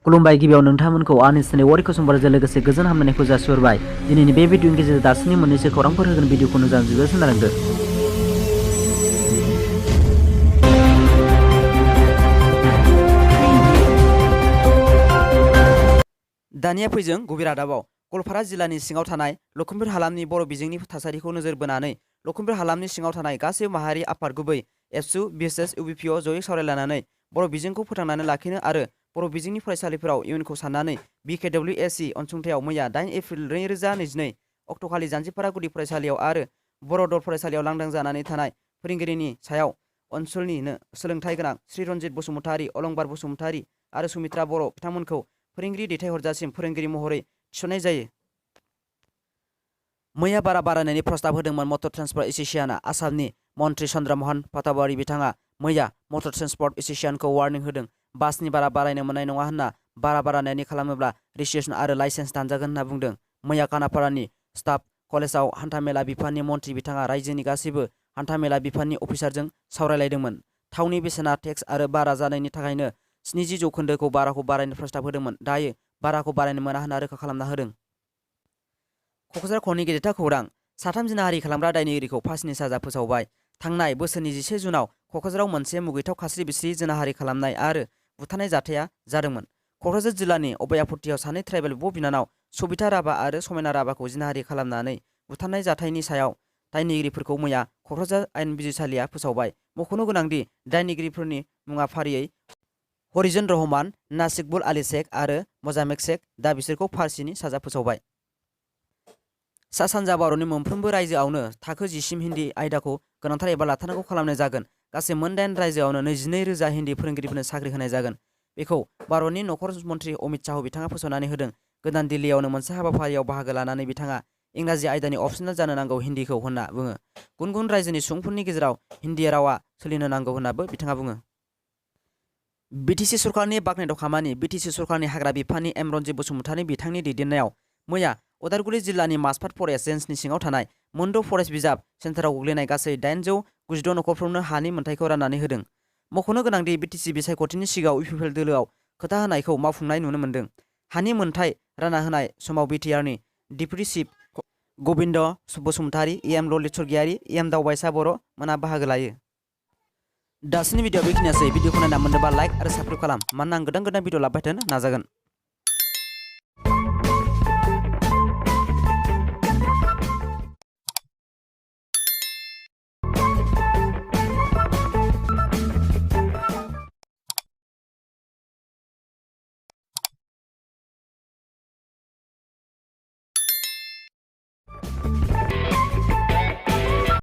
खुलुमबाय गिबियाव नोंथांमोनखौ आंनि चेनेल वारिखौ समबारजों लोगोसे गोजोन हामलायनायखौ जासिहरबाय। दिनैनि बे भिडिअनि गेजेरजों दासिमनि मोननैसो खौरांफोर होगोन भिडिअखौ मोजां जोबोद खोनालांदो। दानिया फैजों गुबै रादाबाव गवालपारा जिल्लानि सिङाव थानाय लखिमपुर हालामनि बर' बिजोंनि थासारिखौ नोजोर बोनानै लखिमपुर हालामनि सिङाव थानाय गासैबो माहारि आफाद गुबै एबसु बिएसएस इउबिपिअ जयै सावरायलायनानै बर' बिजोंखौ फोथांनानै लाखिनो आरो बर' बिजोंनि फरायसालिफोराव इयुनखौ साननानै बिकेडब्लिउएसि अनसुंथायाव मैया 8 एप्रिल 2022 अक्ट'खालि जानजिपारा गुदि फरायसालियाव आरो बर'दर फरायसालियाव लांदां जानानै थानाय फोरोंगिरिनि सायाव ओनसोलनिनो सोलोंथाइ गोनां श्री रन्जित बसुमतारी, अलंबार बसुमतारी आरो सुमित्रा बर' बिथांमोनखौ फोरोंगिरि दैथायहरजासिम फोरोंगिरि महरै थिसननाय जायो। मैया बारा बारायनायनि प्रस्ताब होदोंमोन मटर ट्रान्सपर्ट एसोसिएशनआ। आसामनि मन्त्रि चन्द्रमोहन पाटवारी बिथाङा मैया मटर ट्रान्सपर्ट एसोसिएशनखौ वार्निं होदों। बासनि बारा बारायनो मोननाय नङा होनना बारा बारायनायनि खालामोब्ला रेजिस्ट्रेसन आरो लाइसेन्स दानजागोन होनना बुंदों। मैया खानापारानि स्टाफ कलेजाव हान्थामेला बिफाननि मन्त्रि बिथाङा रायजोनि गासैबो हान्थामेला बिफाननि अफिसारजों सावरायलायदोंमोन। थावनि बेसेना टेक्स आरो बारा जानायनि थाखायनो 70% बाराखौ बारायनो प्रस्ताब होदोंमोन। दायो बाराखौ बारायनो मोना होनना रोखा खालामना होदों। क'क्राझार खनि गेदेरथार खौरां। साथाम जिनाहारि खालामग्रा दायनिगिरिखौ फासिनि साजा फोसावबाय। थांनाय बोसोरनि 11 जुनाव क'क्राझाराव मोनसे मुगैथाव खास्रि बिस्रि जिनाहारि खालामनाय आरो बुथारनाय जाथाया जादोंमोन। क'क्राझार जिल्लानि अबयापुटियाव सानै ट्राइबेल बिब' बिनानाव सबिता राभा आरो समायना राभाखौ जिनाहारि खालामनानै बुथारनाय जाथायनि सायाव दायनिगिरिफोरखौ मैया क'क्राझार आयेन बिजिरसालिया फोसावबाय। मख'नो गोनांदि दायनिगिरिफोरनि मुङा फारियै हरिजन रहमान, नासिकबुल आली शेख आरो मोजामेक शेख। दा बिसोरखौ फासिनि साजा फोसावबाय। सा सानजा भारतनि मोनफ्रोमबो रायजोआवनो थाखो 10सिम हिन्दी आयदाखौ गोनांथार एबा लाथारनांगौ खालामनाय जागोन। गासै मोन 8 रायजोआवनो 22,000 हिन्दी फोरोंगिरिफोरनो साख्रि होनाय जागोन। बेखौ भारतनि नखर मन्त्रि अमित शाह बिथाङा फोसावनानै होदों। गोदान दिल्लीयावनो मोनसे हाबाफारियाव बाहागो लानानै बिथाङा इंराजि आयदानि अपसनेल जानो नांगौ हिन्दीखौ होनना बुङो। गुबुन गुबुन रायजोनि सुबुंफोरनि गेजेराव हिन्दी रावा सोलिनो नांगौ होननाबो बिथाङा बुङो। बिटिसि सरकारनि बाख्नायथाव खामानि। बिटिसि सरकारनि हाग्रा बिफाननि एम रन्जित बसुमतारी बिथांनि दैदेननायाव मैया उदालगुरि जिल्लानि माजबाद फरेस्ट रेन्जनि सिङाव थानाय मोनद' फरेस्ट बिजाब सेन्टाराव गोग्लैनाय गासै 896 नखरफ्रोमनो हानि मोनथायखौ राननानै होदों। मख'नो गोनांदि बिटिसि बिसायख'थिनि सिगाङाव इउपिपिएल दोलोआव खोथा होनायखौ मावफुंनाय नुनो मोन्दों। हानि मोनथाय रानना होनाय समाव बिटिआरनि deputy chief Gobinda Basumatary, M Lalit Swargiary, M Daobaisa Boro' मोना बाहागो लायो। दासिमनि भिडिअ बेखिनियासै। भिडिअखौ नायना मोनदोंबा लाइक आरो साबस्क्राइब खालाम। मानोना आं गोदान भिडिअ लाबोबाय थानो नाजागोन।